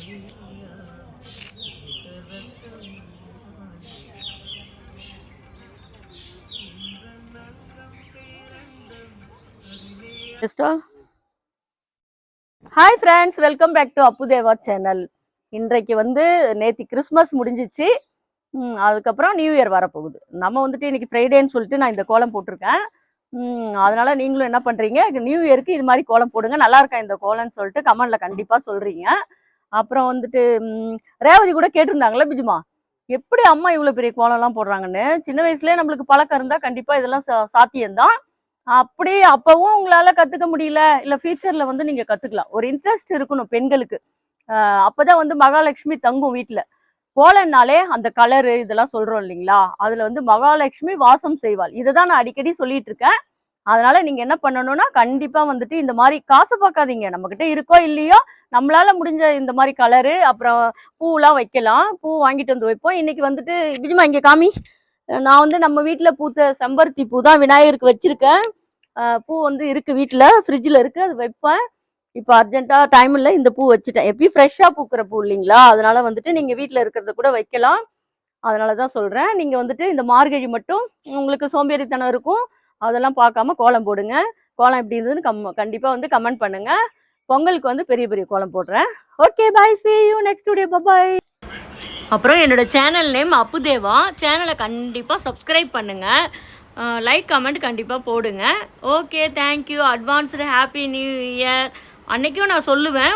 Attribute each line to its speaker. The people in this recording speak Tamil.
Speaker 1: Hi friends, welcome back to Apputheva channel. இன்றைக்கு நேற்று கிறிஸ்மஸ் முடிஞ்சிச்சு. அதுக்கப்புறம் நியூ இயர் வரப்போகுது. நம்ம இன்னைக்கு ஃப்ரைடேன்னு சொல்லிட்டு நான் இந்த கோலம் போட்டிருக்கேன். அதனால நீங்களும் என்ன பண்ணுறீங்க, நியூ இயருக்கு இது மாதிரி கோலம் போடுங்க, நல்லா இருக்கா இந்த கோலம்னு சொல்லிட்டு கமெண்ட்ல கண்டிப்பாக சொல்கிறீங்க. அப்புறம் ரேவதி கூட கேட்டிருந்தாங்களே, பிஜுமா எப்படி அம்மா இவ்வளோ பெரிய கோலம்லாம் போடுறாங்கன்னு. சின்ன வயசுலேயே நம்மளுக்கு பழக்கம் இருந்தால் கண்டிப்பாக இதெல்லாம் சாத்தியம்தான். அப்படி அப்பவும் உங்களால கத்துக்க முடியல, இல்ல ஃபியூச்சர்ல நீங்க கத்துக்கலாம். ஒரு இன்ட்ரெஸ்ட் இருக்கணும் பெண்களுக்கு. அப்பதான் மகாலட்சுமி தங்கும் வீட்டுல. கோலம்னாலே அந்த கலரு இதெல்லாம் சொல்றோம் இல்லைங்களா, அதுல மகாலட்சுமி வாசம் செய்வாள். இதுதான் நான் அடிக்கடி சொல்லிட்டு இருக்கேன். அதனால நீங்க என்ன பண்ணணும்னா, கண்டிப்பா இந்த மாதிரி காசு பார்க்காதீங்க. நம்ம கிட்ட இருக்கோ இல்லையோ, நம்மளால முடிஞ்ச இந்த மாதிரி கலரு, அப்புறம் பூலாம் வைக்கலாம். பூ வாங்கிட்டு வந்து வைப்போம். இன்னைக்கு பிஜுமா இங்க காமி, நான் நம்ம வீட்டுல பூத்த செம்பருத்தி பூ தான் விநாயகருக்கு வச்சிருக்கேன். பூ இருக்கு வீட்டுல, ஃப்ரிட்ஜில் இருக்கு, அது வைப்பேன். இப்போ அர்ஜென்ட்டா டைம் இல்லை, இந்த பூ வச்சுட்டேன். எப்பயும் ஃப்ரெஷ்ஷாக பூக்கிற பூ இல்லைங்களா, அதனால நீங்க வீட்டில் இருக்கிறத கூட வைக்கலாம். அதனால தான் சொல்றேன். நீங்க இந்த மார்கழி மட்டும் உங்களுக்கு சோம்பேறித்தனம் இருக்கும், அதெல்லாம் பார்க்காம கோலம் போடுங்க. கோலம் எப்படி இருந்ததுன்னு கண்டிப்பா கமெண்ட் பண்ணுங்க. பொங்கலுக்கு பெரிய பெரிய கோலம் போடுறேன். Okay, bye, see you next video, bye. அப்புறம் என்னோட சேனல் நேம் அப்புதேவா. சேனலை கண்டிப்பாக சப்ஸ்கிரைப் பண்ணுங்கள், லைக் கமெண்ட் கண்டிப்பாக போடுங்க. Okay, thank you. Advanced happy new year அன்றைக்கும் நான் சொல்லுவேன்.